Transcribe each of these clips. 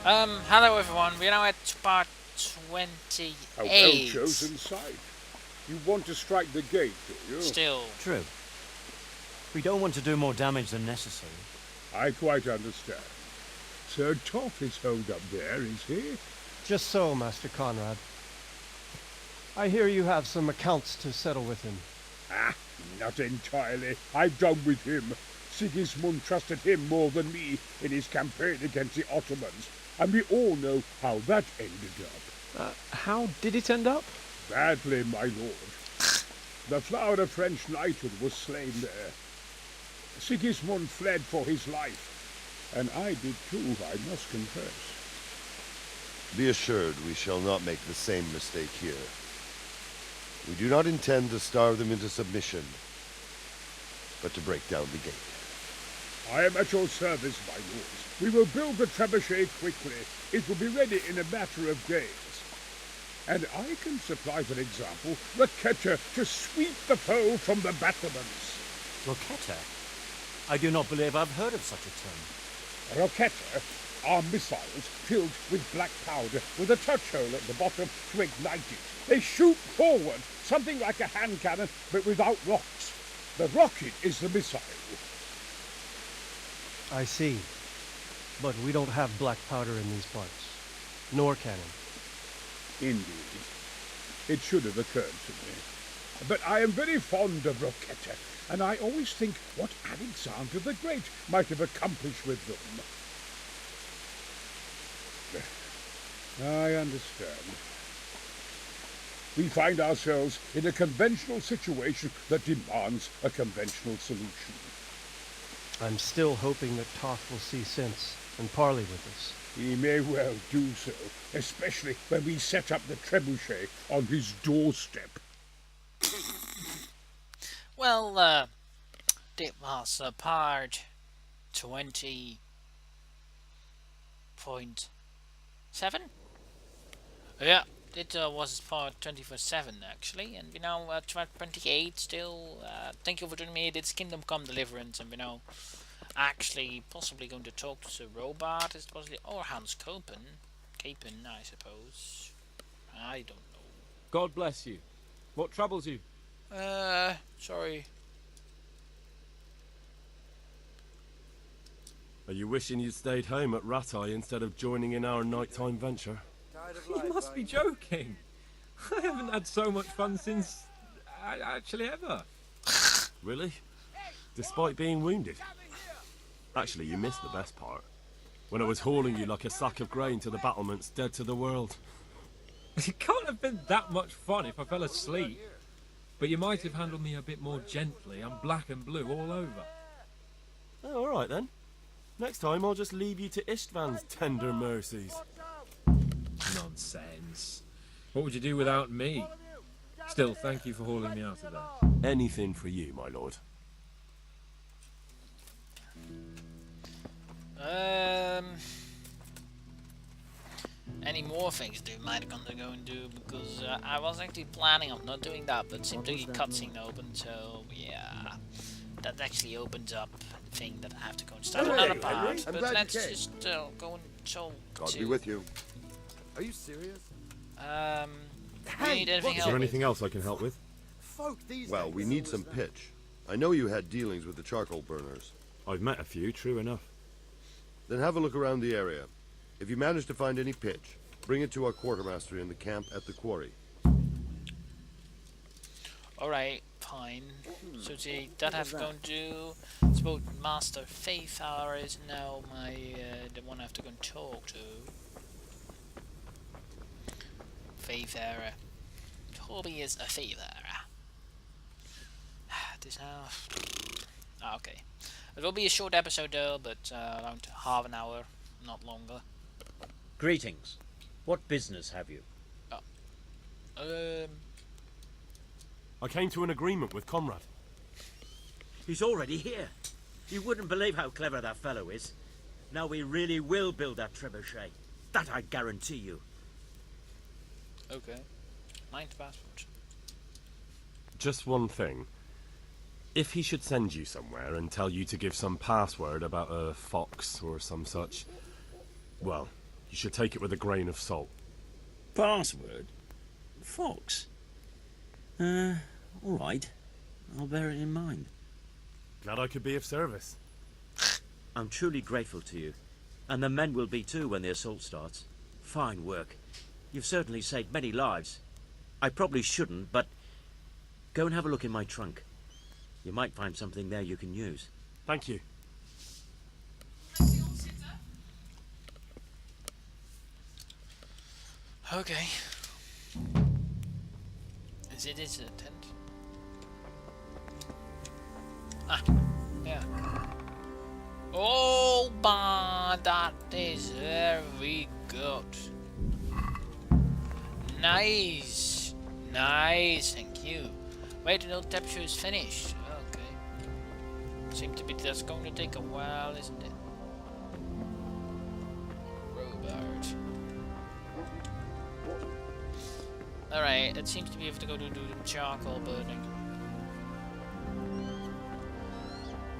Hello everyone, we're now at part A 28. well-chosen site. You want to strike the gate, do you? Still. True. We don't want to do more damage than necessary. I quite understand. Sir Toff is holed up there, is he? Just so, Master Conrad. I hear you have some accounts to settle with him. Ah, not entirely. I've done with him. Sigismund trusted him more than me in his campaign against the Ottomans, and we all know how that ended up. How did it end up? Badly, my lord. The flower of French knighthood was slain there. Sigismund fled for his life, and I did too, I must confess. Be assured we shall not make the same mistake here. We do not intend to starve them into submission, but to break down the gate. I am at your service, my lords. We will build the trebuchet quickly. It will be ready in a matter of days. And I can supply, for example, Raketa to sweep the foe from the battlements. Roquetta? I do not believe I've heard of such a term. Raketa are missiles filled with black powder with a touch hole at the bottom to ignite it. They shoot forward, something like a hand cannon, but without rocks. The rocket is the missile. I see. But we don't have black powder in these parts. Nor cannon. Indeed. It should have occurred to me. But I am very fond of Roquetta, and I always think what Alexander the Great might have accomplished with them. I understand. We find ourselves in a conventional situation that demands a conventional solution. I'm still hoping that Toth will see sense and parley with us. He may well do so, especially when we set up the trebuchet on his doorstep. Well, it was part 20.7? Yeah, it was part 24/7 actually, and we now at part 28 still. Thank you for joining me. It's Kingdome Come Deliverance, and we now actually possibly going to talk to the robot. It's possibly or Hans Capin, I suppose. I don't know. God bless you. What troubles you? Sorry. Are you wishing you'd stayed home at Ratai instead of joining in our nighttime venture? You must be joking. I haven't had so much fun since... actually ever. Really? Despite being wounded? Actually, you missed the best part. When I was hauling you like a sack of grain to the battlements, dead to the world. It can't have been that much fun if I fell asleep. But you might have handled me a bit more gently. I'm black and blue all over. Oh, alright then. Next time I'll just leave you to Istvan's tender mercies. Nonsense. What would you do without me? Still, thank you for hauling me out of there. Anything for you, my lord. Any more things do might gonna go and do because I was actually planning on not doing that, but seemed to get cutscene open, so yeah, that actually opens up the thing that I have to go and start another part. But let's just go and talk God to. be with you. Are you serious? You need anything Is else? there anything else I can help with? Well, we need some pitch. I know you had dealings with the charcoal burners. I've met a few, true enough. Then have a look around the area. If you manage to find any pitch, bring it to our quartermaster in the camp at the quarry. Alright, fine. So that have to go and do. Suppose Master Faithhour is now my the one I have to go and talk to. Faithhour. Toby is a Faithhour. This now. Ah, okay. It will be a short episode though, but around half an hour, not longer. Greetings. What business have you? I came to an agreement with Conrad. He's already here. You wouldn't believe how clever that fellow is. Now we really will build that trebuchet. That I guarantee you. Okay. Mind passport. Just one thing. If he should send you somewhere and tell you to give some password about a fox or some such, well, You should take it with a grain of salt. Password? Fox? Alright. I'll bear it in mind. Glad I could be of service. I'm truly grateful to you. And the men will be too when the assault starts. Fine work. You've certainly saved many lives. I probably shouldn't, but go and have a look in my trunk. You might find something there you can use. Thank you. Okay. Is it a tent? Ah, yeah. Oh, man, that is very good. Nice. Nice, thank you. Wait until the capture is finished. Okay. Seems to be that's going to take a while, isn't it? Robert. Alright, it seems to be able to go to do the charcoal burning.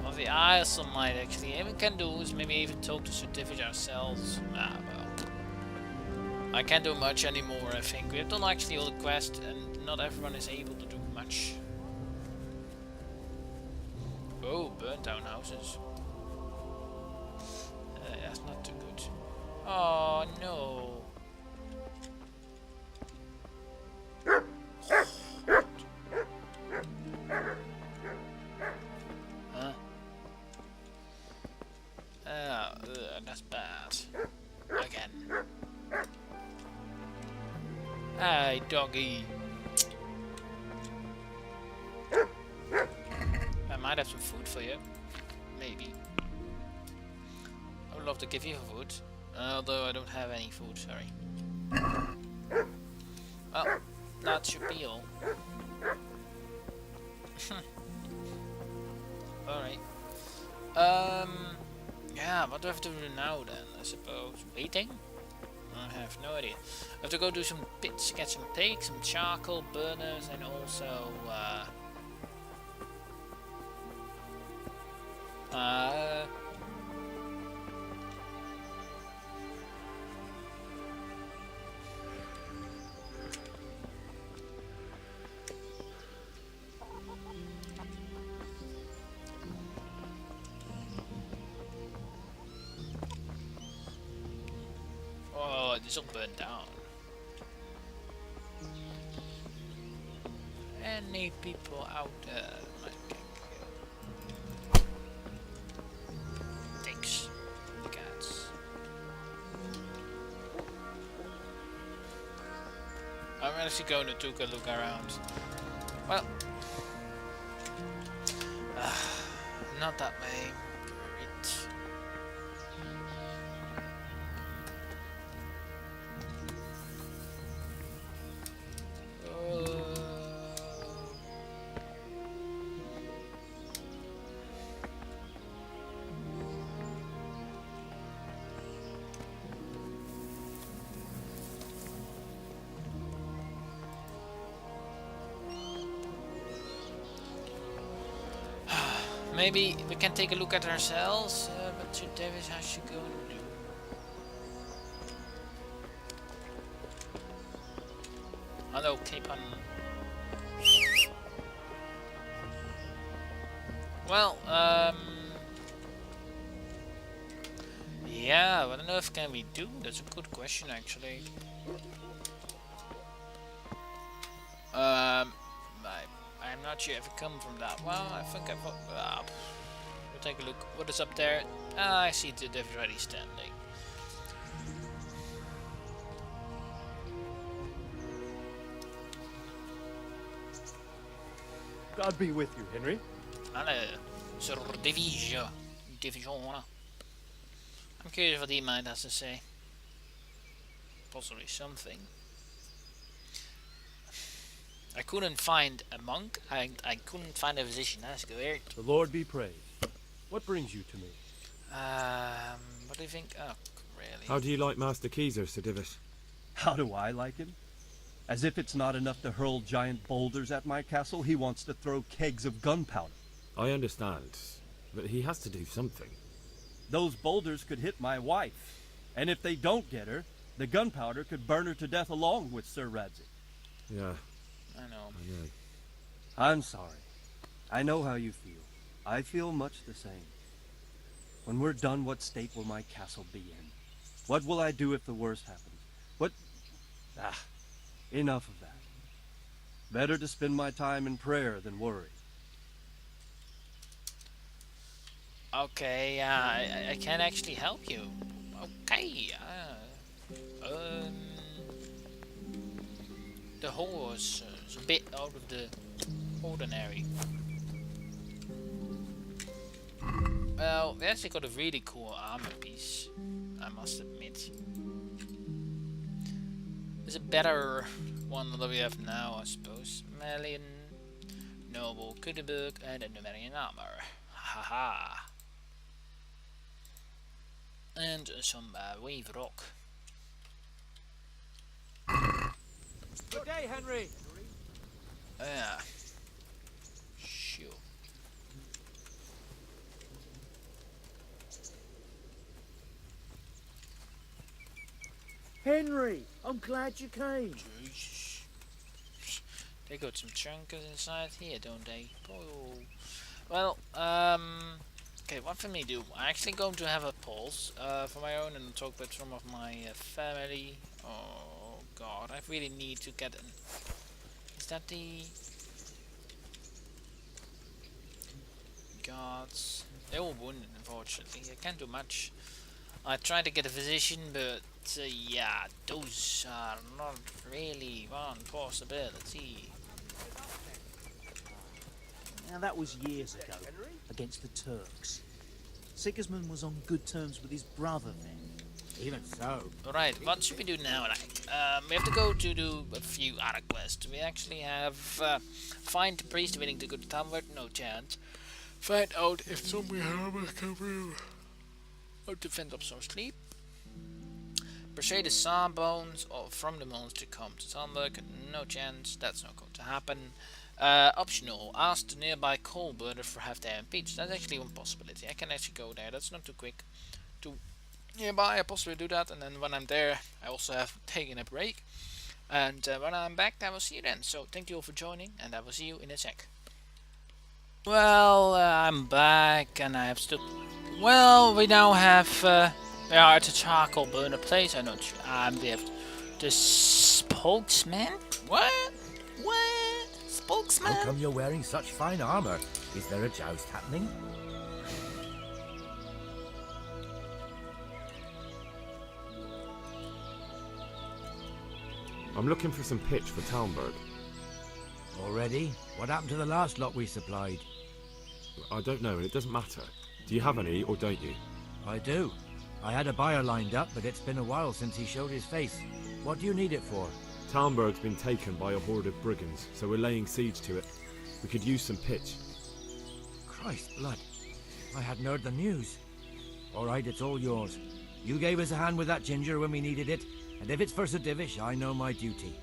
Of the Isle might actually. What we can do is maybe even talk to certificate ourselves. Ah, well. I can't do much anymore, I think. We have done actually all the quests and not everyone is able to do much. Oh, burnt down houses. That's not too good. Oh no. Huh? That's bad. Again. Hey, doggy. I might have some food for you. Maybe. I would love to give you food. Although I don't have any food, sorry. Well, that should be all. Alright. Yeah, what do I have to do now then? I suppose waiting? I have no idea. I have to go do some bits, get some pigs, some charcoal burners, and also oh, this will burn down. Any people out there might get killed. Thanks, cats. I'm actually going to take a look around. Well, not that way. Great. Maybe we can take a look at ourselves, but Sir Davis has to go and do. Hello, Cape on. Well, yeah, what on earth can we do? That's a good question, actually. I'm not sure if I come from that. Well, I think I've. We'll take a look. What is up there? Ah, I see the David already standing. God be with you, Henry. Hello, Sir Division. I'm curious what he might have to say. Possibly something. I couldn't find a monk. I couldn't find a physician. That's weird. The Lord be praised. What brings you to me? What do you think? Oh, really? How do you like Master Keyser, Sir Divis? How do I like him? As if it's not enough to hurl giant boulders at my castle, he wants to throw kegs of gunpowder. I understand, but he has to do something. Those boulders could hit my wife. And if they don't get her, the gunpowder could burn her to death along with Sir Radzik. Yeah, I know. I know. I'm sorry. I know how you feel. I feel much the same. When we're done, what state will my castle be in? What will I do if the worst happens? What... enough of that. Better to spend my time in prayer than worry. Okay, I can actually help you. Okay, the horse is a bit out of the ordinary. Well, we actually got a really cool armor piece, I must admit. It's a better one than we have now, I suppose. Malian, noble, Kudebuk, and a Numerian armor. Haha. And some wave rock. Good day, Henry. Yeah. Sure. Henry, I'm glad you came. Jesus. They got some chunkers inside here, don't they? Oh. Well, okay, what for me do? I'm actually going to have a pulse for my own and talk with some of my family. Oh god, I really need to get an... Is that the... Gods? They're all wounded, unfortunately. I can't do much. I tried to get a physician, but yeah, those are not really one possibility. Now that was years ago, against the Turks. Sigismund was on good terms with his brother then. Even so. Alright, what should we do now? We have to go to do a few other quests. We actually have find the priest willing to go to Talmud, no chance. Find out if zombie armor can through. How to fend off some sleep. Persuade the Sawbones from the monster to come to Talmud, no chance, that's not going to happen. Optional, ask the nearby coal burner for half their impeach. That's actually one possibility. I can actually go there, that's not too quick. To nearby, I possibly do that, and then when I'm there, I also have taken a break. And when I'm back, I will see you then. So thank you all for joining, and I will see you in a sec. Well, I'm back, and I have still... Well, we now have... we are at the charcoal burner place. I know we have the spokesman. What? What? Spokesman? How come you're wearing such fine armor? Is there a joust happening? I'm looking for some pitch for Talmberg. Already? What happened to the last lot we supplied? I don't know, and it doesn't matter. Do you have any, or don't you? I do. I had a buyer lined up, but it's been a while since he showed his face. What do you need it for? Talmberg's been taken by a horde of brigands, so we're laying siege to it. We could use some pitch. Christ blood. I hadn't heard the news. All right, it's all yours. You gave us a hand with that ginger when we needed it, and if it's for Sir Divish, I know my duty.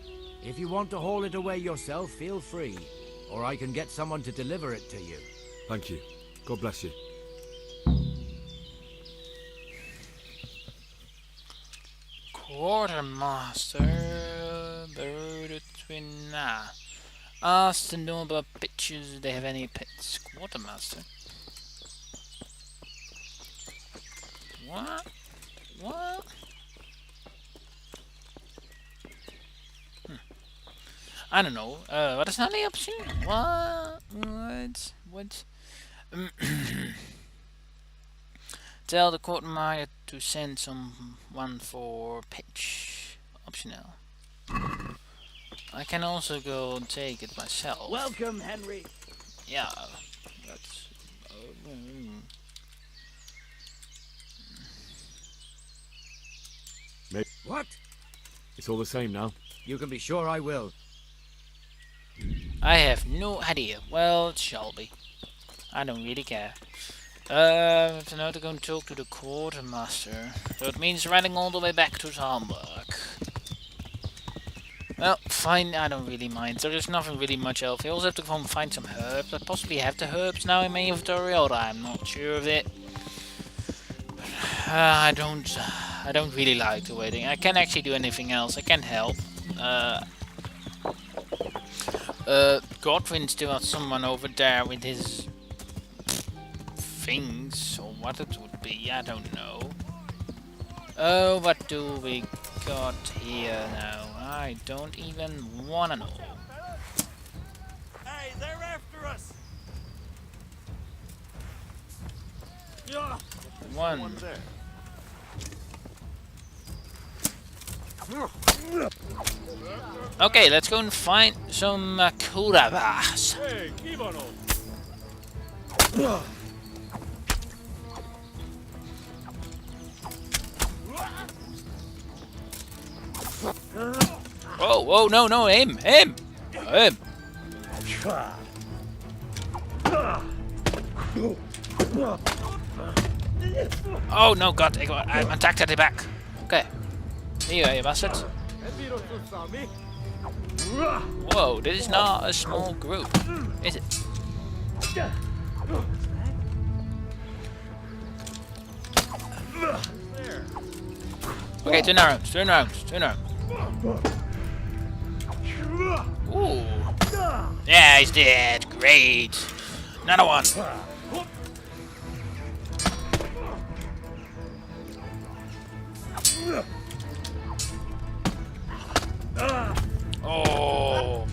If you want to haul it away yourself, feel free, or I can get someone to deliver it to you. Thank you. God bless you. Quartermaster, bird twin. Ask the noble bitches if they have any pets. Quartermaster. What? What? I don't know. What is not the option? What? What? Tell the quartermaster to send someone for pitch. Optional. I can also go and take it myself. Welcome, Henry. Yeah. That's... Maybe. What? It's all the same now. You can be sure I will. I have no idea. Well, it shall be. I don't really care. So now to go and talk to the quartermaster. So it means riding all the way back to Hamburg. Well, fine, I don't really mind. So there's nothing really much else. I also have to go and find some herbs. I possibly have the herbs now in my inventory, or I'm not sure of it. I don't I don't really like the waiting. I can't actually do anything else. I can't help. Godwin still has someone over there with his things, or what it would be, I don't know. Oh, what do we got here now? I don't even wanna know. Hey, they're after us! One. Okay, let's go and find some Kurabas. Hey, keep on. Oh, whoa, no, no, him. Oh no, God, I'm attacked at the back. Okay. Here you bastard. Whoa, this is not a small group, is it? Okay, turn around. Ooh. Yeah, he's dead. Great. Another one. Oh.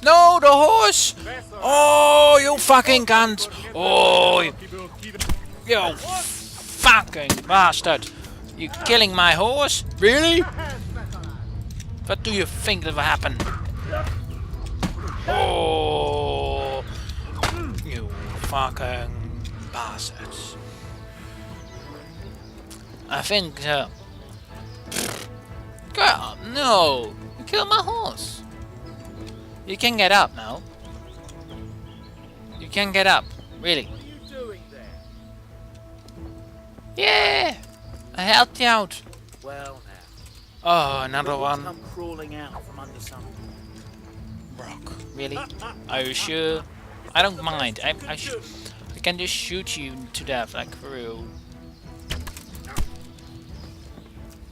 No, the horse! Oh, you fucking cunt! Oh, you fucking bastard! You killing my horse? Really? What do you think that will happen? Oh, you fucking bastards! I think so. God, no! You killed my horse. You can get up now. You can get up, really. What are you doing there? Yeah, I helped you out. Well now. Oh, another one. Come crawling out from under some. Brock, really? Are you sure? I don't mind. I can just shoot you to death, like for real.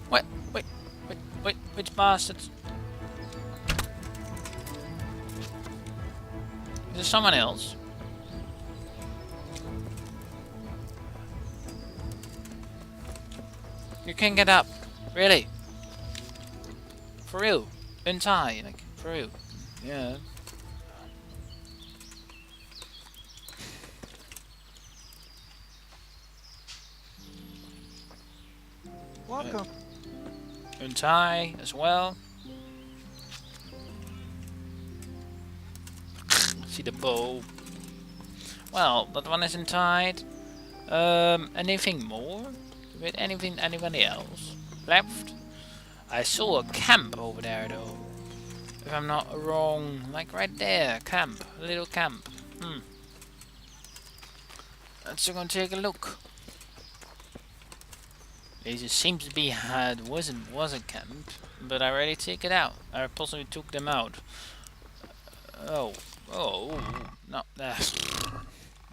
Wait, which bastards? Is there someone else? You can get up, really? For real? Untie, like, for real? Yeah. Welcome. Untie as well. See the bow. Well, that one isn't tied. Anything more? With anybody else left? I saw a camp over there though. If I'm not wrong, like right there, camp, a little camp. Let's go and take a look. It just seems to be was a camp, but I already take it out. I possibly took them out. Oh, not that.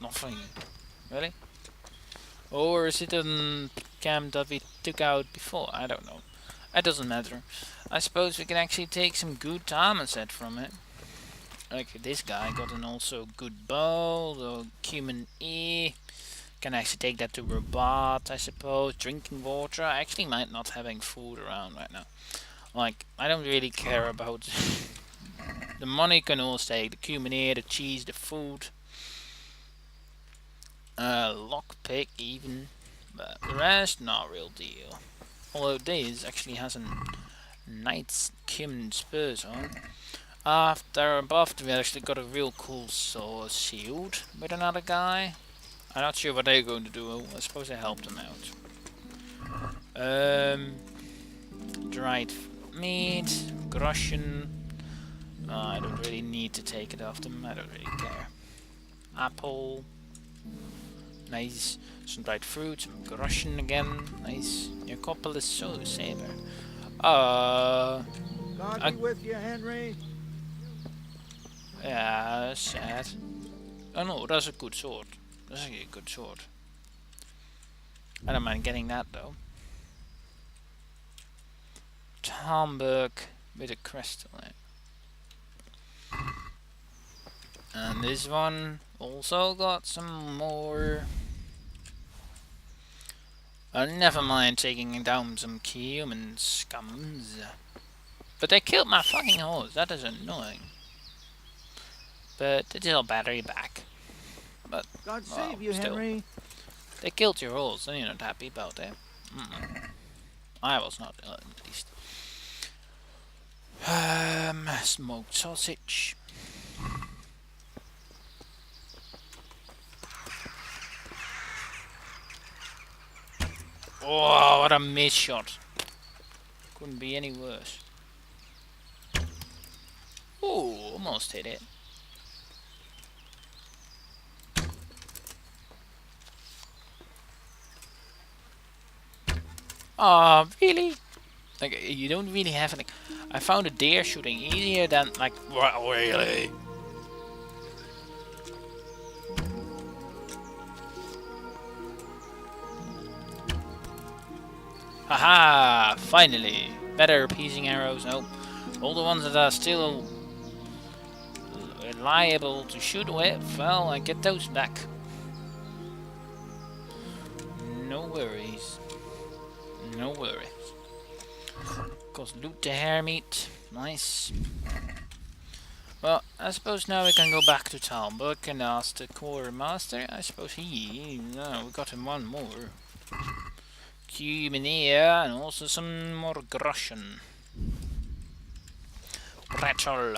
Nothing. Really? Or is it a camp that we took out before? I don't know. It doesn't matter. I suppose we can actually take some good armor set from it. Like this guy got an also good bow, the cumin E. Can actually take that to robot, I suppose. Drinking water. I actually might not having food around right now. Like, I don't really care about the money can all stay. The cumin E, the cheese, the food. Lockpick even. But the rest, not real deal. Although this actually has a nice cumin spurs on. After above, we actually got a real cool sword shield with another guy. I'm not sure what they're going to do. I suppose I helped them out. Dried meat, Russian. I don't really need to take it off them. I don't really care. Apple. Nice. Some dried fruit, some Russian again. Nice. Your couple is so saber. God I- be with you, Henry. Yeah, sad. Oh no, that's a good sword. That's actually a good sword. I don't mind getting that though. Hamburg with a crystal in it. And this one also got some more. Never mind taking down some human scums. But they killed my fucking horse, that is annoying. But it's all battery back. But, God well, save you, still. Henry. They killed your horse, and you're not happy about it. I was not, at least. Smoked sausage. Oh, what a miss shot. Couldn't be any worse. Oh, almost hit it. Oh, really? Like, you don't really have any. I found a deer shooting easier than, like, really? Haha! Finally! Better piecing arrows. Nope. All the ones that are still reliable to shoot with, well, I get those back. No worries. No worries. Of course, loot the hair meat. Nice. Well, I suppose now we can go back to Talbot and ask the quartermaster. I suppose no, we got him one more. Cumenia and also some more groschen. Repel.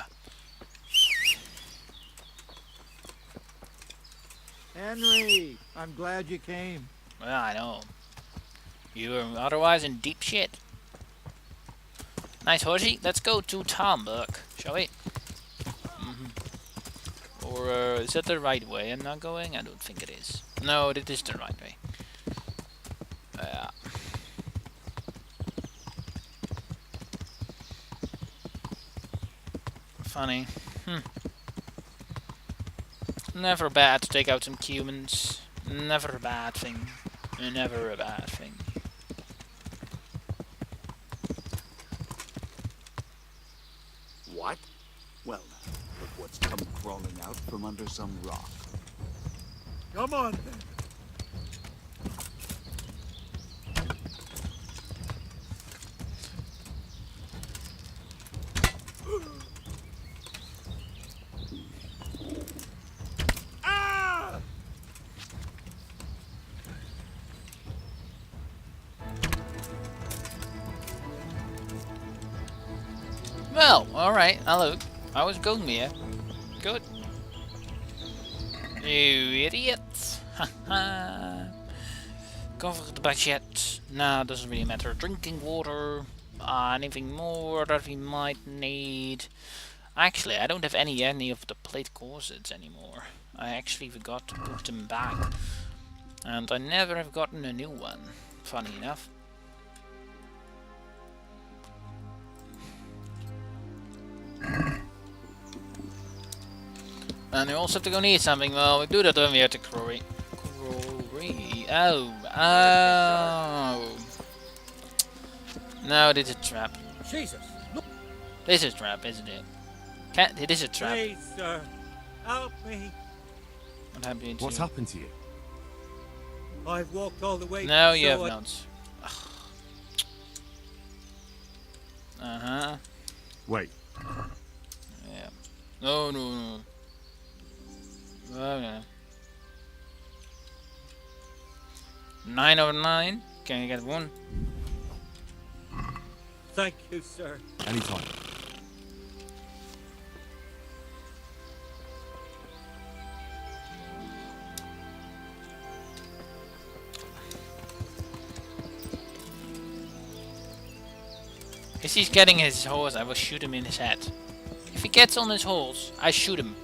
Henry, I'm glad you came. Well, I know. You were otherwise in deep shit. Nice horsey. Let's go to Talbot, shall we? Or is that the right way I'm not going? I don't think it is. No, it is the right way. Funny. Never bad to take out some humans. Never a bad thing. Never a bad thing. What? Well, look what's come crawling out from under some rock. Come on, then. Well, alright, hello. I was going there. Good. You idiots. Haha. Cover the budget. Nah, doesn't really matter. Drinking water. Anything more that we might need. Actually, I don't have any of the plate corsets anymore. I actually forgot to put them back. And I never have gotten a new one. Funny enough. And we also have to go need something. Well, we do that when we have to quarry. Oh. No, this is a trap. Jesus! This is a trap, isn't it? Can't. It is a trap. Please, sir, help me. What happened to What's you? happened to you? I've walked all the way. No, you so have not. Uh-huh. Wait. Yeah. No. Oh, no. 9 over 9. Can you get one? Thank you, sir. Anytime. If he's getting his horse, I will shoot him in his head. If he gets on his horse, I shoot him.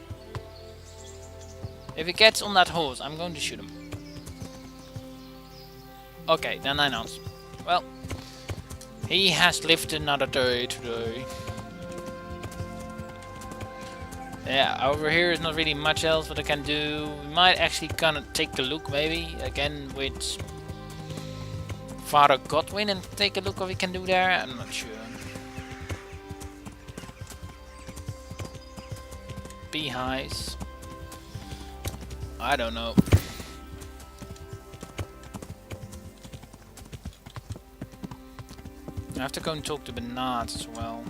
If he gets on that horse, I'm going to shoot him. Okay, then I know. Well, He has lived another day today. Yeah, over here is not really much else what I can do. We might actually kind of take a look maybe again with Father Godwin and take a look what we can do there. I'm not sure. Beehives. I don't know. I have to go and talk to Bernard as well.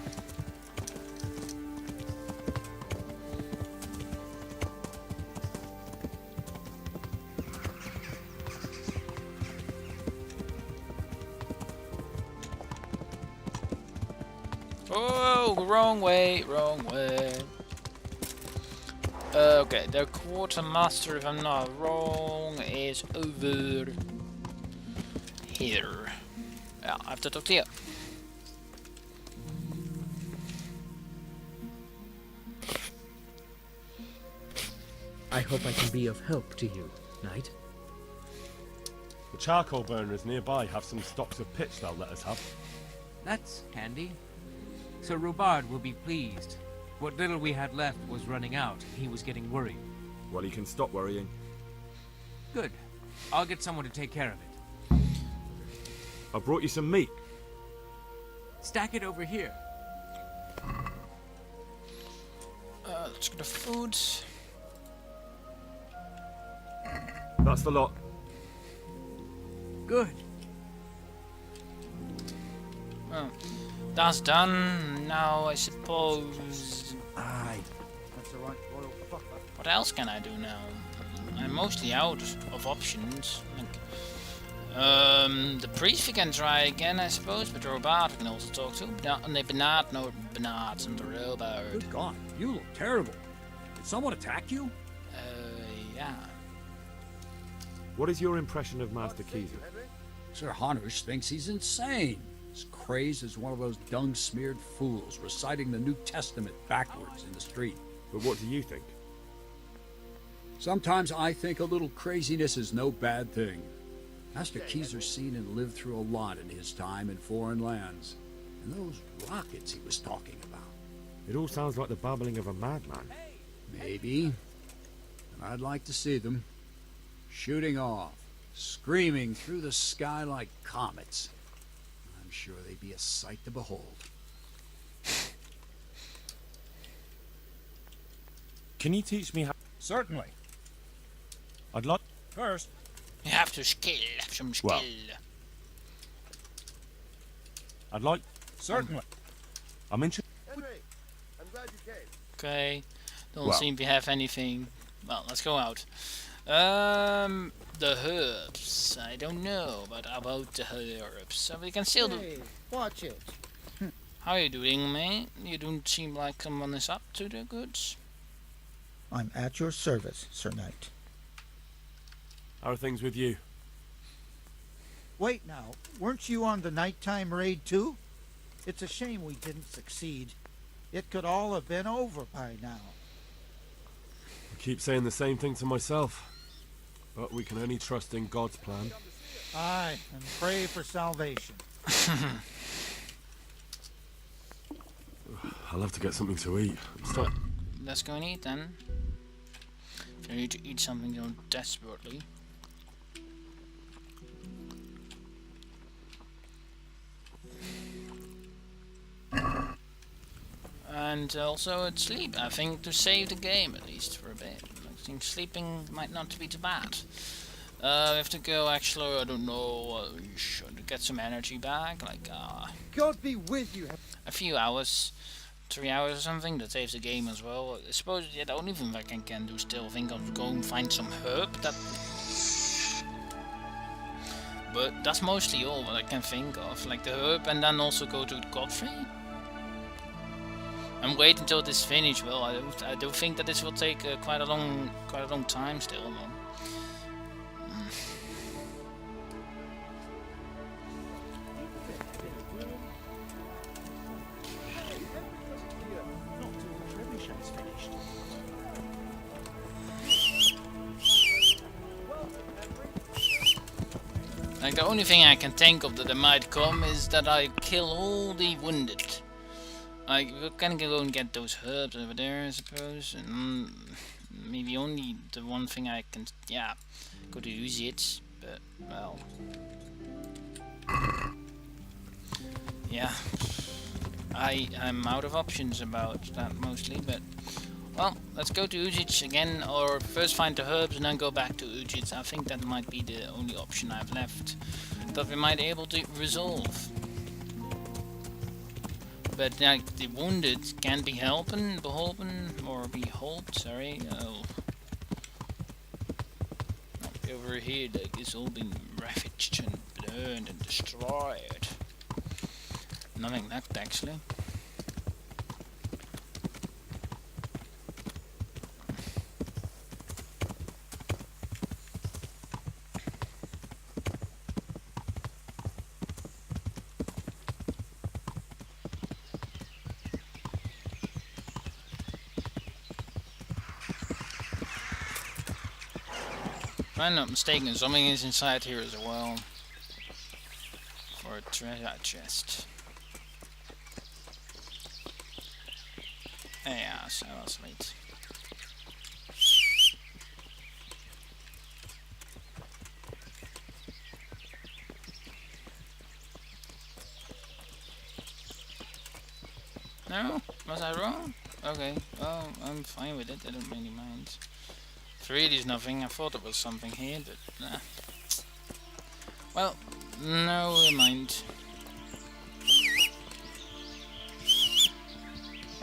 Oh, wrong way, wrong way. Okay, the quartermaster, if I'm not wrong, is over here. Yeah, I have to talk to you. I hope I can be of help to you, Knight. The charcoal burners nearby have some stocks of pitch they'll let us have. That's handy. Sir Robard will be pleased. What little we had left was running out. He was getting worried. Well, he can stop worrying. Good. I'll get someone to take care of it. I brought you some meat. Stack it over here. Let's go to food. That's the lot. Good. Well, that's done. Now I suppose. Aye. That's all right. What else can I do now? I'm mostly out of options. Like, the priest we can try again, I suppose, but Robard we can also talk to. Bernard, no, Bernard's and the Robard. Good God, you look terrible. Did someone attack you? Yeah. What is your impression of Master Keyser? Sir Hanush thinks he's insane. As crazed as one of those dung-smeared fools reciting the New Testament backwards in the street. But what do you think? Sometimes I think a little craziness is no bad thing. Master Keyser's seen and lived through a lot in his time in foreign lands. And those rockets he was talking about. It all sounds like the babbling of a madman. Maybe. And I'd like to see them. Shooting off. Screaming through the sky like comets. I'm sure they'd be a sight to behold. Can you teach me how? Certainly. I'd like. First, you have to some skill. Well, I'd like. Certainly. I'm interested. Henry, I'm glad you came. Okay. Don't Well. seem to have anything. Well, let's go out. The herbs. I don't know, but about the herbs. So we can still do. Watch it. How are you doing, mate? You don't seem like someone is up to the goods. I'm at your service, Sir Knight. How are things with you? Wait now, weren't you on the nighttime raid too? It's a shame we didn't succeed. It could all have been over by now. I keep saying the same thing to myself. But we can only trust in God's plan. Aye, and pray for salvation. I'll have to get something to eat. So, let's go and eat then. If you need to eat something so desperately. And also sleep, I think, to save the game at least for a bit. I think sleeping might not be too bad. We have to go actually, I don't know, should get some energy back, like God be with you. a few hours, 3 hours or something, that saves the game as well. I suppose the only thing I can do still think of going find some herb, but that's mostly all what I can think of, like the herb, and then also go to Godfrey. And wait until this finish. Well, I do think that this will take quite a long time still, man. Like, the only thing I can think of that might come is that I kill all the wounded. Like, we're gonna go and get those herbs over there, I suppose, and maybe only the one thing I can, yeah, go to use it, but, well, yeah, I'm out of options about that mostly, but, well, let's go to Ujic again, or first find the herbs and then go back to Ujic. I think that might be the only option I've left that we might be able to resolve. But like the wounded can be beholpen, or be helped, sorry. Over here, like, it's all been ravaged and burned and destroyed. Nothing left, actually. If I'm not mistaken, something is inside here as well. For a treasure chest. Yeah, so that's late. No? Was I wrong? Okay, well, I'm fine with it, I don't really mind. Really is nothing. I thought there was something here, but nah. Well, no mind.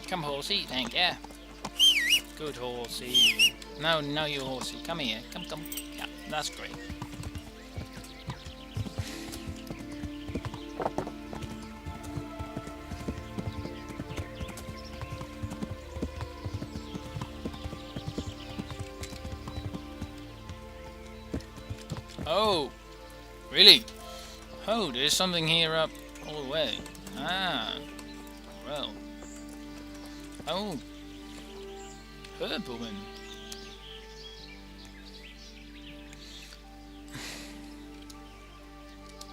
Come, horsey, thank ya. Good horsey. No, you horsey. Come here. Come. Yeah, that's great. Oh, really? Oh, there's something here up all the way. Ah, well. Oh, herb woman.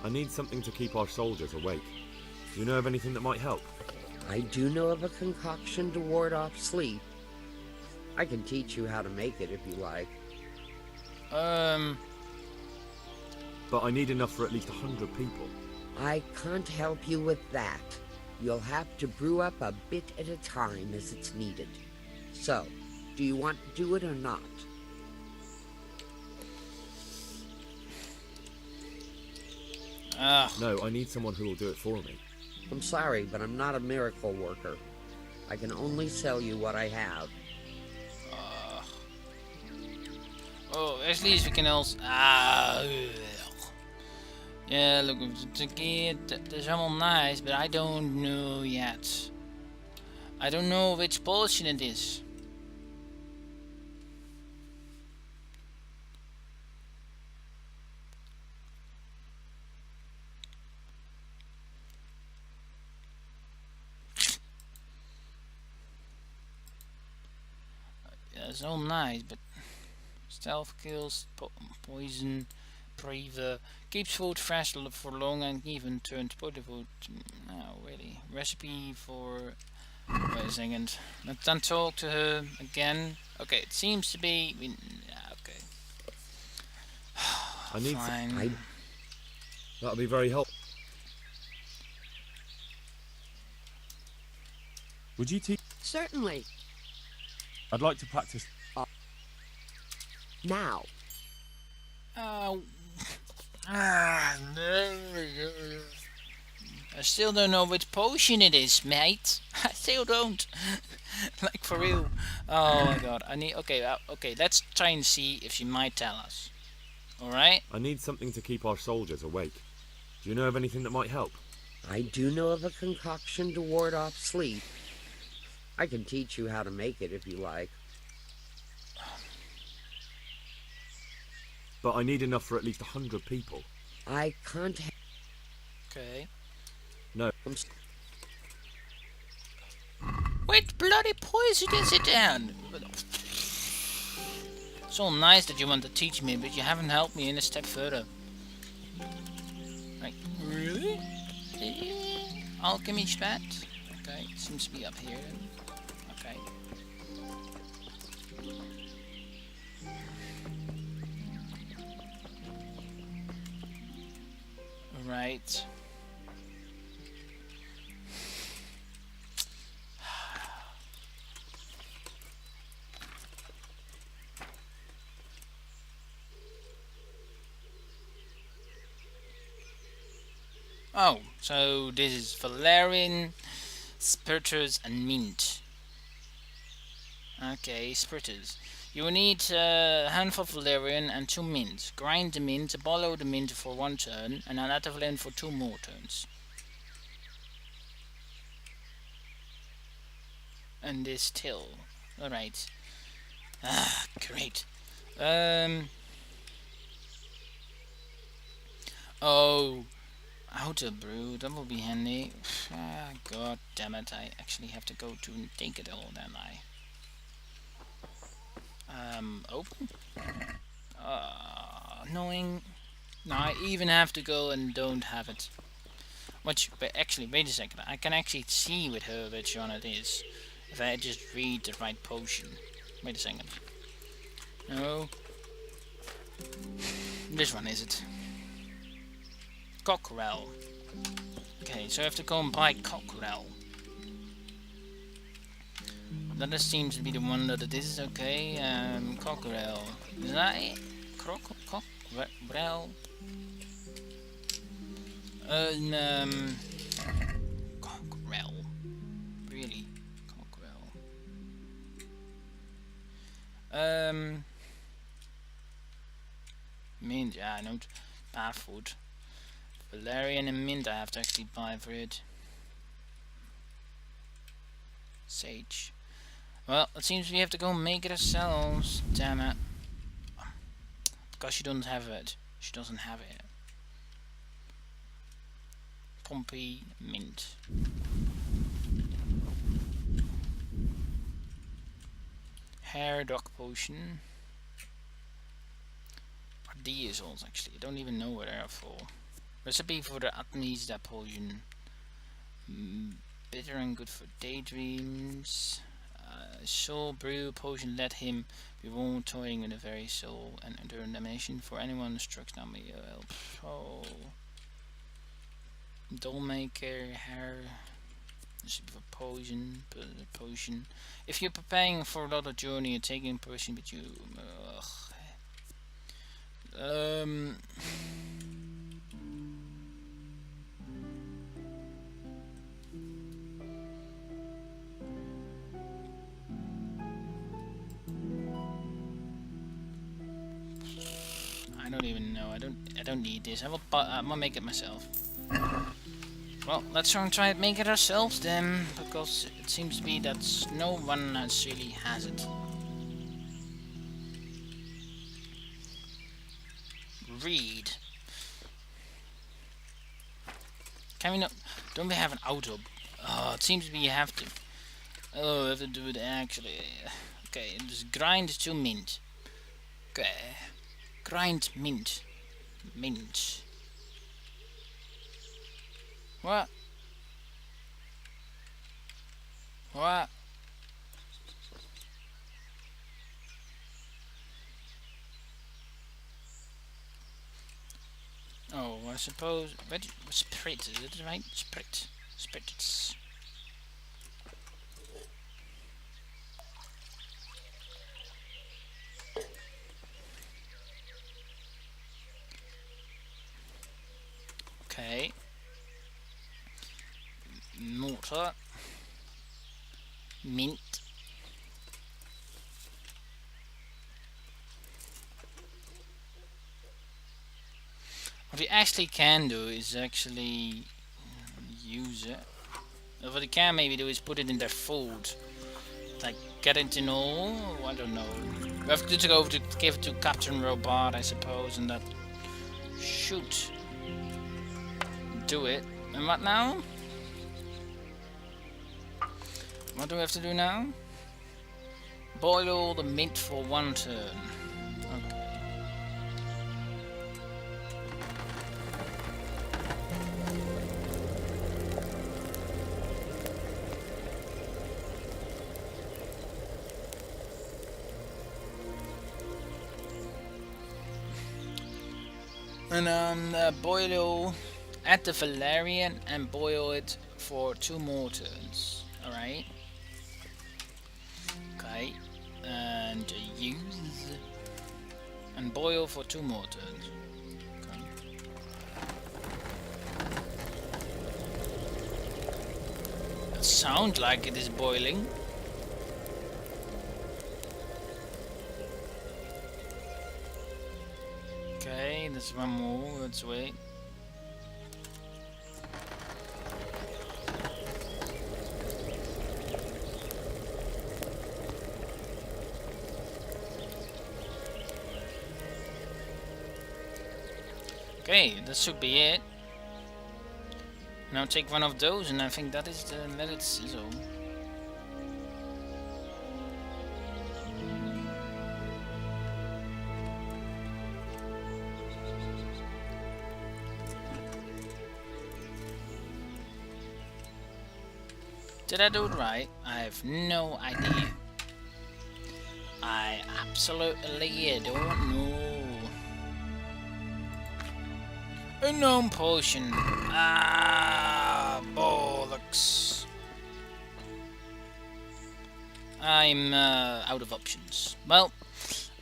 I need something to keep our soldiers awake. Do you know of anything that might help? I do know of a concoction to ward off sleep. I can teach you how to make it if you like. But I need enough for at least 100 people. I can't help you with that. You'll have to brew up a bit at a time as it's needed. So, do you want to do it or not? No, I need someone who will do it for me. I'm sorry, but I'm not a miracle worker. I can only sell you what I have. Oh, at least we can also... yeah, look, that's all nice, but I don't know yet. I don't know which potion it is. Yeah, it's all nice, but stealth kills, poison, breather, keeps food fresh for long and even turns body food. No, really. Recipe for... Wait a second. Let's then talk to her again. Okay, it seems to be... okay. I need Fine. That'll be very helpful. Would you teach? Certainly. I'd like to practice. Now. No. I still don't know which potion it is, mate. I still don't. Like, for real. Oh my god. I need... Okay, okay, let's try and see if she might tell us. Alright? I need something to keep our soldiers awake. Do you know of anything that might help? I do know of a concoction to ward off sleep. I can teach you how to make it if you like. But I need enough for at least 100 people. I can't... Okay. No. Which bloody poison is it then? It's all nice that you want to teach me, but you haven't helped me in a step further. alchemy strat. Okay, seems to be up here then. Okay. Right. Oh, so this is Valerian, Spiritus, and Mint. Okay, Spiritus. You will need a handful of Valerian and 2 mint. Grind the mint, boil the mint for 1 turn, and add the Valerian for 2 more turns. And distill. Alright. Ah, great. Oh, outer brew, that will be handy. Ah, god damn it, I actually have to go to take it all, don't I? Open? Annoying. No, I even have to go and don't have it. Which, but actually, wait a second, I can actually see with her which one it is. If I just read the right potion. Wait a second. No. This one is it. Cockerel. Okay, so I have to go and buy cockerel. That seems to be the one that it is, okay. Cockerel. Is that it? Cockerel. Cockerel. Really? Cockerel. Mint, yeah, I know. Bad food. Valerian and mint I have to actually buy for it. Sage. Well, it seems we have to go make it ourselves. Damn it. Because she doesn't have it. She doesn't have it. Pompey, mint. Hair dog potion. Or diesels actually. I don't even know what they're for. Recipe for the amnesia potion. Bitter and good for daydreams. Soul brew potion let him be warm toying in the very soul and endure damnation for anyone struck down by help. Oh. Doll maker, hair. Recipe for potion. Potion. If you're preparing for a lot of journey and taking potion with you. I don't even know. I don't need this. I'm gonna make it myself. Well, let's try and make it ourselves then, because it seems to be that no one really has it. Read. Can we not? Don't we have an auto? Oh, it seems to be you have to. Oh, we have to do it actually. Okay, just grind to mint. Okay. Grind mint. Mint. What? What? Oh, I suppose. Spirit, is it right? Spirit. Spirits. Okay. Mortar. Mint. What we actually can do is actually use it. What we can maybe do is put it in their food. Like get it in all, I don't know. We have to go to give it to Captain Robot, I suppose, and that shoot. Do it. And what now? What do we have to do now? Boil all the mint for 1 turn. Okay. And boil add the valerian and boil it for 2 more turns. Alright. Okay. And use and boil for 2 more turns. Okay. It sounds like it is boiling. Okay, there's one more. Let's wait. Okay, that should be it. Now take one of those, and I think that is the let it sizzle. Did I do it right? I have no idea. I absolutely don't know. Unknown potion. Ah, bollocks. I'm out of options. Well,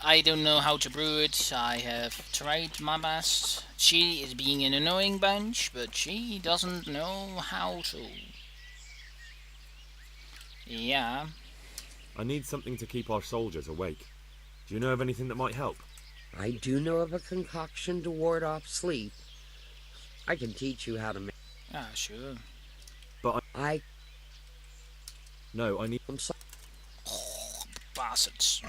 I don't know how to brew it. I have tried my best. She is being an annoying bunch, but she doesn't know how to. Yeah. I need something to keep our soldiers awake. Do you know of anything that might help? I do know of a concoction to ward off sleep. I can teach you how to make. Ah, sure. But I. No, I need. I'm sorry. Oh, bastards.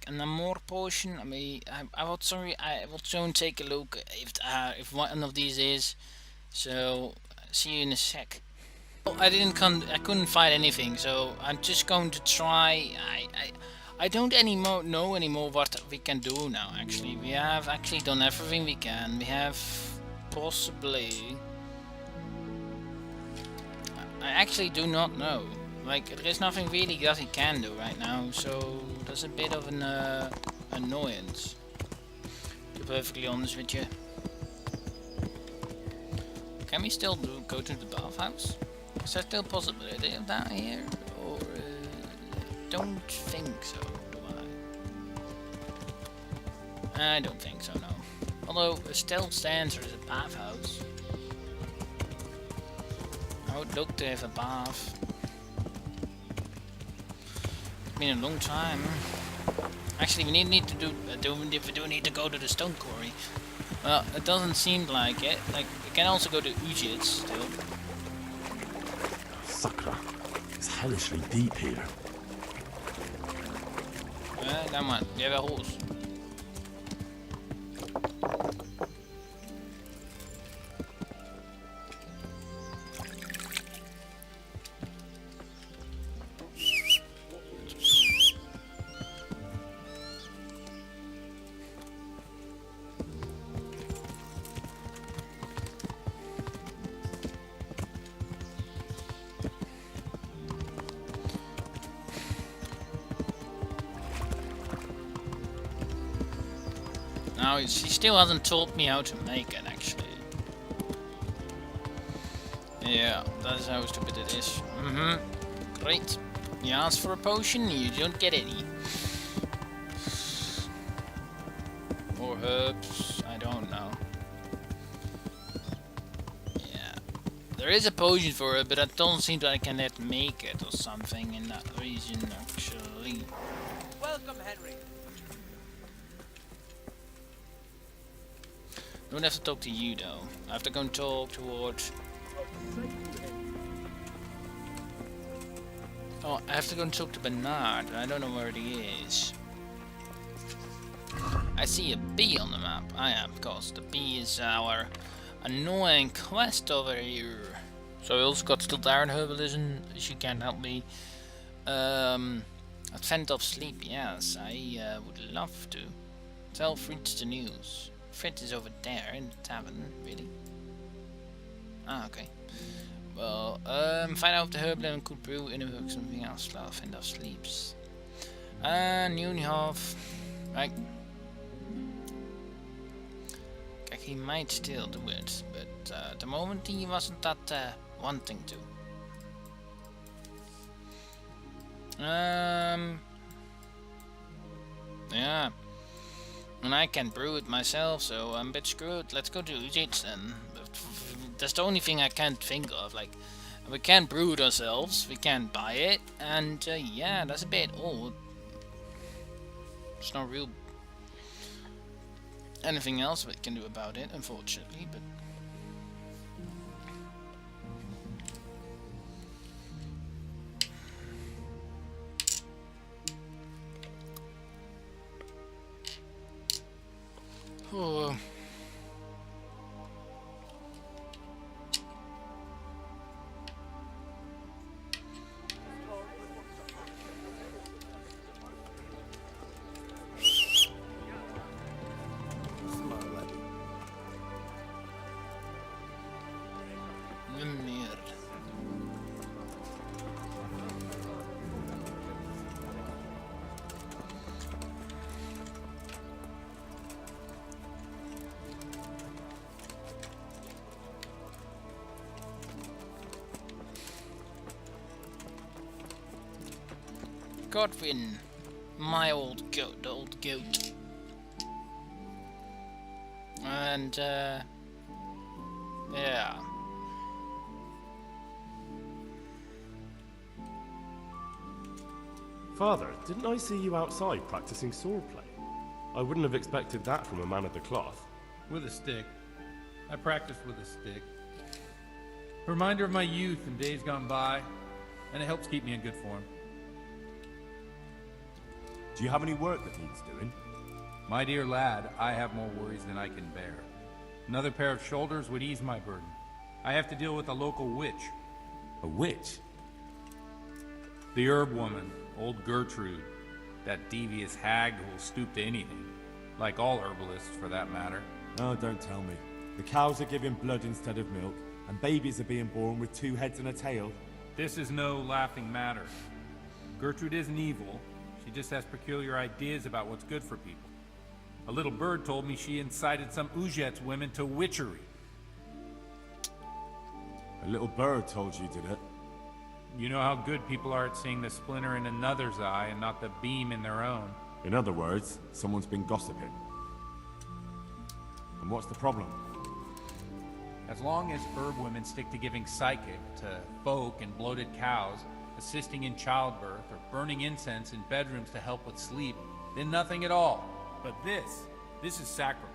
And then more potion. I mean, I will sorry. I will soon take a look if one of these is. So see you in a sec. Oh, I couldn't find anything. So I'm just going to try. I don't know anymore what we can do now. Actually, we have actually done everything we can. We have possibly. I actually do not know. Like, there is nothing really that he can do right now, so that's a bit of an annoyance, to be perfectly honest with you. Can we still go to the bathhouse? Is there still a possibility of that here? Or, don't think so, do I? I don't think so, no. Although, it still stands as a bathhouse. I would look to have a bath. It's been a long time. Actually, we need to do need to go to the stone quarry. Well, it doesn't seem like it. Like, we can also go to Ujits still. Sakra. It's hellishly deep here. Come on, we have a horse. Now, she still hasn't taught me how to make it, actually. Yeah, that is how stupid it is. Great. You ask for a potion, you don't get any. Or herbs, I don't know. Yeah. There is a potion for it, but I don't think that I can make it or something in that region, actually. Welcome, Henry. I don't have to talk to you though. I have to go and talk towards. Oh, I have to go and talk to Bernard. I don't know where he is. I see a bee on the map. I am, of course. The bee is our annoying quest over here. So I also got still Iron Herbalism. She can help me. Advent of Sleep. Yes, I would love to. Tell Fritz the news. Fritz is over there in the tavern, really. Ah, okay. Well, find out if the Herbalism could brew in a something else. Advent of Sleeps. Nunhof. Right. he might still do it, but at the moment he wasn't that wanting to. Yeah. And I can brew it myself, so I'm a bit screwed. Let's go to Ujits then. That's the only thing I can't think of. Like, we can't brew it ourselves, we can't buy it, and yeah, that's a bit old. There's no real anything else we can do about it, unfortunately, but oh. Godwin, my old goat, the old goat. And yeah. Father, didn't I see you outside practicing swordplay? I wouldn't have expected that from a man of the cloth. With a stick. I practiced with a stick. A reminder of my youth and days gone by, and it helps keep me in good form. Do you have any work that needs doing? My dear lad, I have more worries than I can bear. Another pair of shoulders would ease my burden. I have to deal with a local witch. A witch? The herb woman, old Gertrude. That devious hag who will stoop to anything. Like all herbalists, for that matter. Oh, don't tell me. The cows are giving blood instead of milk, and babies are being born with 2 heads and a tail. This is no laughing matter. Gertrude isn't evil. She just has peculiar ideas about what's good for people. A little bird told me she incited some Ujet's women to witchery. A little bird told you, did it? You know how good people are at seeing the splinter in another's eye and not the beam in their own. In other words, someone's been gossiping. And what's the problem? As long as herb women stick to giving psychic to folk and bloated cows, assisting in childbirth, or burning incense in bedrooms to help with sleep, then nothing at all. But this is sacrilege,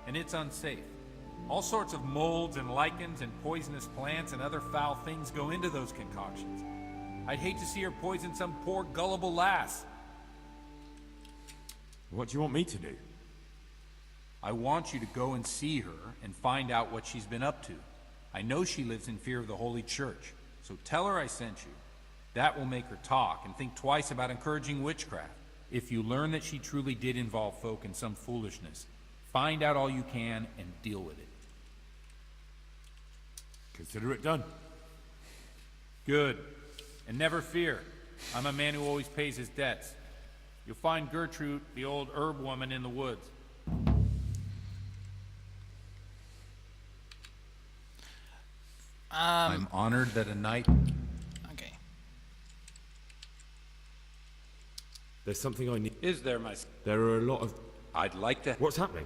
and it's unsafe. All sorts of molds and lichens and poisonous plants and other foul things go into those concoctions. I'd hate to see her poison some poor gullible lass. What do you want me to do? I want you to go and see her and find out what she's been up to. I know she lives in fear of the Holy Church, so tell her I sent you. That will make her talk and think twice about encouraging witchcraft. If you learn that she truly did involve folk in some foolishness, find out all you can and deal with it. Consider it done. Good. And never fear. I'm a man who always pays his debts. You'll find Gertrude, the old herb woman, in the woods. I'm honored that a knight... Okay. There's something I need... Is there, my... There are a lot of... I'd like to... What's happening?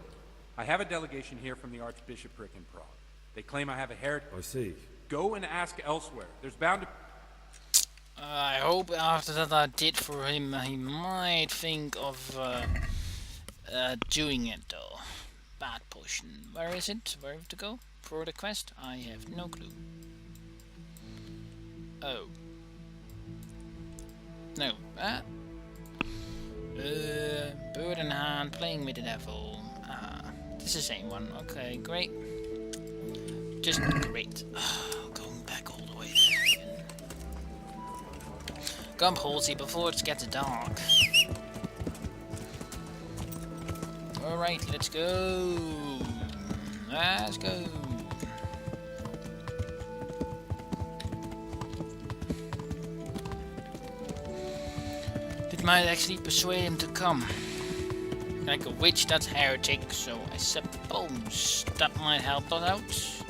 I have a delegation here from the Archbishopric in Prague. They claim I have a heritage. I see. Go and ask elsewhere. There's bound to... I hope after that I did for him, he might think of doing it though. Bad potion. Where is it? Where to go for the quest? I have no clue. Oh. No. Bird in hand, playing with the devil. This is the same one. Okay, great. Just great. Going back all the way there again. Come, Halsey, before it gets dark. Alright, let's go. Let's go. It might actually persuade him to come. Like a witch, that's heretic, so I suppose that might help us out.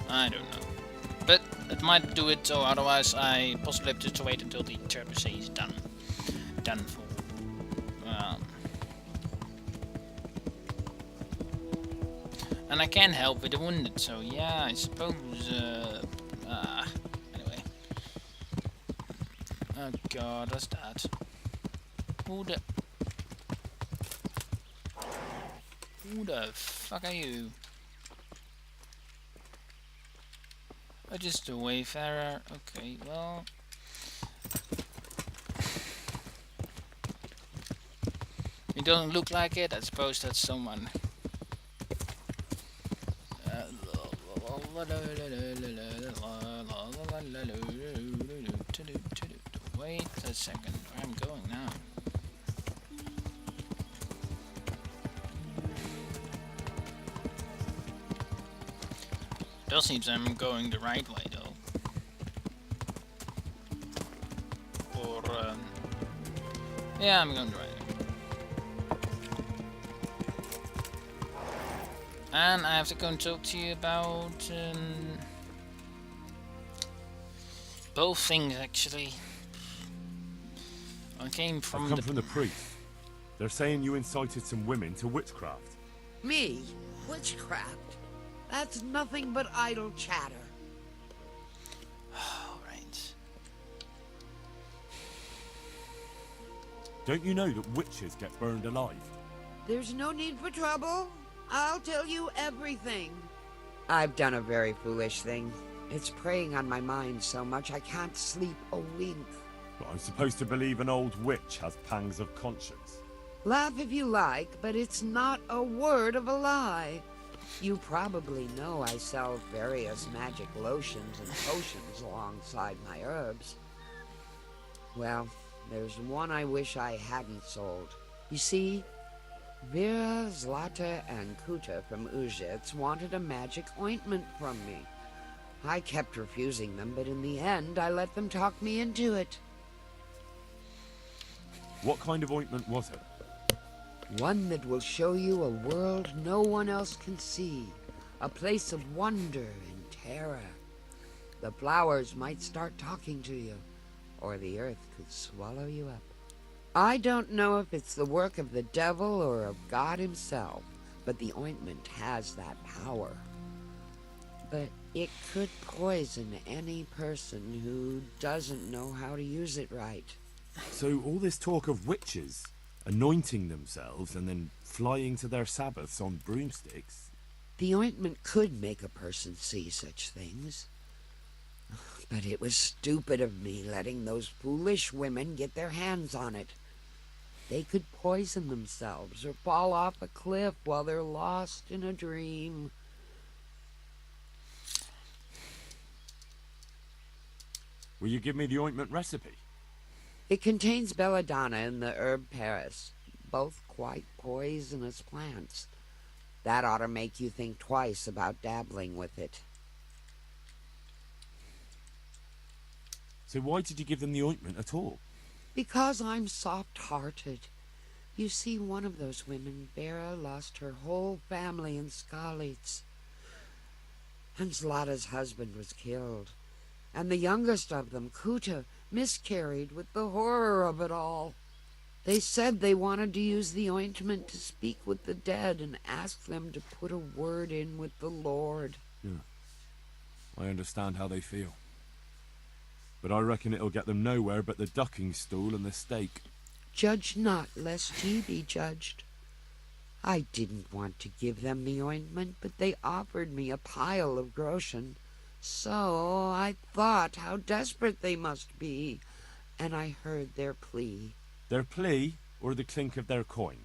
I don't know. But it might do it, or otherwise I possibly have to wait until the trebuchet is done. Done for. And I can help with the wounded, so yeah, I suppose, anyway. Oh god, what's that? Who the fuck are you? Oh, just a wayfarer. Okay, well. It doesn't look like it. I suppose that's someone. Wait a second. Where I'm going now? Does seem I'm going the right way though. Or yeah, I'm going the right way. And I have to go and talk to you about both things actually. I came from from the priest. They're saying you incited some women to witchcraft. Me? Witchcraft? That's nothing but idle chatter. Alright. Don't you know that witches get burned alive? There's no need for trouble. I'll tell you everything. I've done a very foolish thing. It's preying on my mind so much I can't sleep a wink. But I'm supposed to believe an old witch has pangs of conscience. Laugh if you like, but it's not a word of a lie. You probably know I sell various magic lotions and potions alongside my herbs. Well, there's one I wish I hadn't sold. You see, Vera, Zlata, and Kuta from Uzhitz wanted a magic ointment from me. I kept refusing them, but in the end, I let them talk me into it. What kind of ointment was it? One that will show you a world no one else can see. A place of wonder and terror. The flowers might start talking to you, or the earth could swallow you up. I don't know if it's the work of the devil or of God himself, but the ointment has that power. But it could poison any person who doesn't know how to use it right. So all this talk of witches anointing themselves and then flying to their sabbaths on broomsticks. The ointment could make a person see such things. But it was stupid of me letting those foolish women get their hands on it. They could poison themselves or fall off a cliff while they're lost in a dream. Will you give me the ointment recipe? It contains belladonna and the herb Paris, both quite poisonous plants. That ought to make you think twice about dabbling with it. So why did you give them the ointment at all? Because I'm soft-hearted. You see, one of those women, Vera, lost her whole family in Skalitz. And Zlata's husband was killed. And the youngest of them, Kuta, miscarried with the horror of it all. They said they wanted to use the ointment to speak with the dead and ask them to put a word in with the Lord. Yeah. I understand how they feel. But I reckon it'll get them nowhere but the ducking stool and the stake. Judge not, lest ye be judged. I didn't want to give them the ointment, but they offered me a pile of groschen. So I thought how desperate they must be, and I heard their plea. Their plea, or the clink of their coin?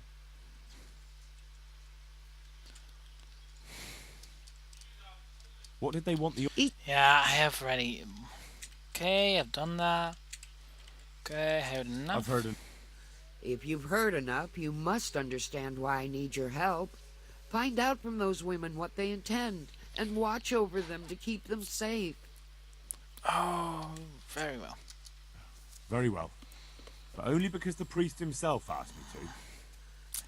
What did they want the... Yeah, I have ready. Okay, I've done that. Okay, I heard enough. I've heard enough. If you've heard enough, you must understand why I need your help. Find out from those women what they intend, and watch over them to keep them safe. Oh, very well. Very well. But only because the priest himself asked me to.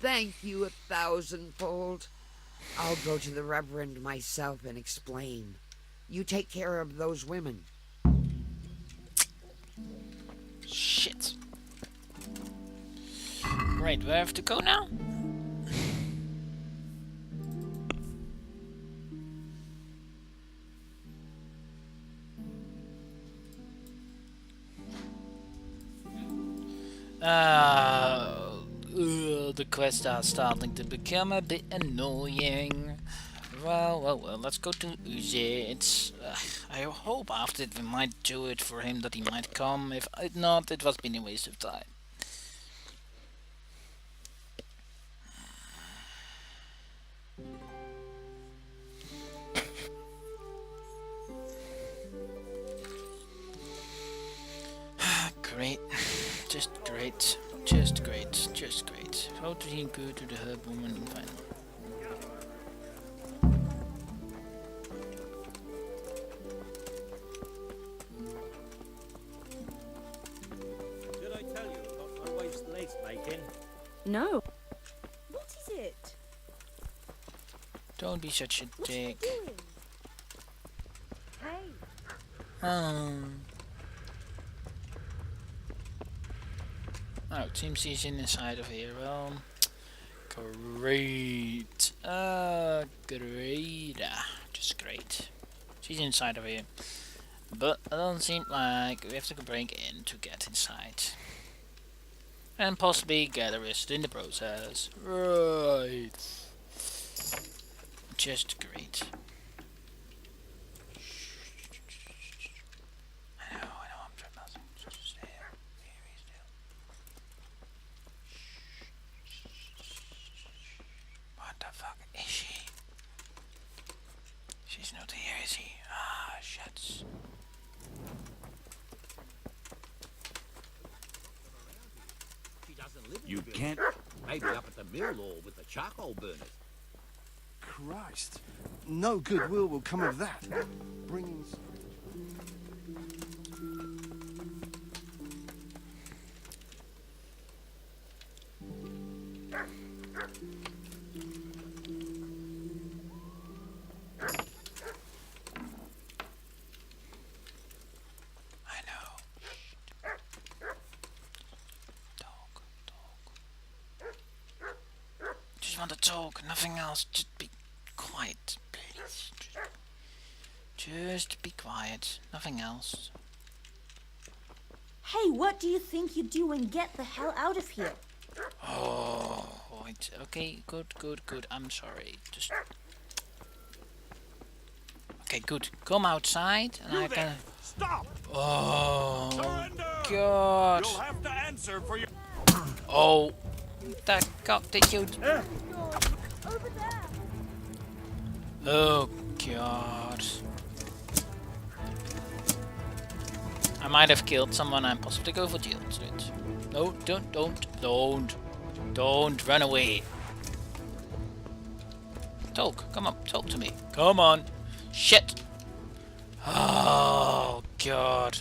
Thank you 1,000-fold. I'll go to the Reverend myself and explain. You take care of those women. Shit. Right, do I have to go now? The quests are starting to become a bit annoying. Well, let's go to Uze. It's, I hope after it we might do it for him that he might come. If not, it was been a waste of time. Great. Just great. Just great. Just great. How to he go to the herb woman and find her? Did I tell you about my wife's lace making? No. What is it? Don't be such a dick. Hey. Oh, seems she's inside of here. Well, great. Great. Just great. She's inside of here. But it doesn't seem like we have to break in to get inside. And possibly get arrested in the process. Right. Just great. I know, I'm trespassing. Just stay here. Very still. What the fuck is she? She's not here, is she? Ah, shit. You can't. Maybe up at the mill or with the charcoal burners. Christ. No goodwill will come of that. Bringing... Just want to talk, nothing else. Just be quiet, please. Just be quiet, nothing else. Hey, what do you think you're doing? Get the hell out of here. Oh, right. Okay, good. I'm sorry. Just... Okay, good. Come outside and I can... Stop! Oh, Surrender! God. You'll have to answer for your... Oh, that got the huge... Over there. Oh, God. I might have killed someone and possibly go for jail. No, don't run away. Talk, come on, talk to me. Come on. Shit. Oh, God.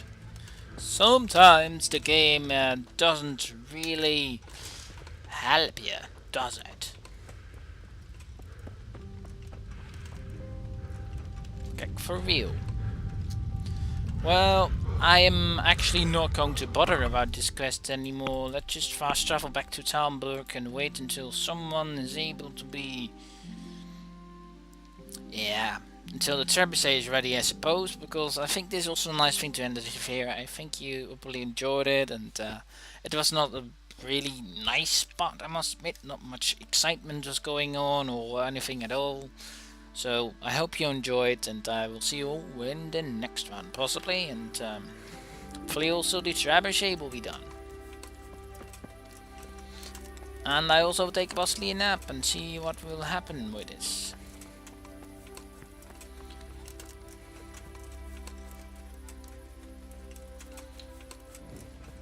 Sometimes the game doesn't really help you, does it? Okay, for real. Well, I am actually not going to bother about this quest anymore. Let's just fast travel back to Talmberg and wait until someone is able to be... Yeah, until the trebuchet is ready, I suppose, because I think this is also a nice thing to end it here. I think you hopefully enjoyed it, and it was not a really nice spot, I must admit. Not much excitement was going on or anything at all. So I hope you enjoyed, and I will see you all in the next one, possibly, and hopefully also the trebuchet will be done. And I also take possibly a nap and see what will happen with this.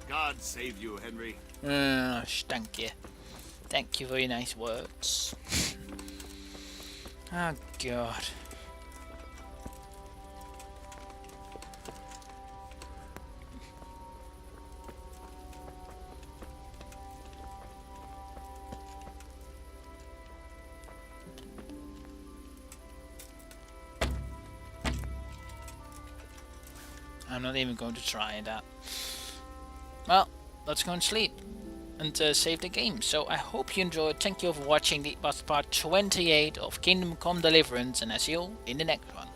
God save you, Henry. Thank you. Thank you for your nice words. Oh, God. I'm not even going to try that. Well, let's go and sleep and save the game. So I hope you enjoyed. Thank you for watching. This was part 28 of Kingdom Come Deliverance, and I see you in the next one.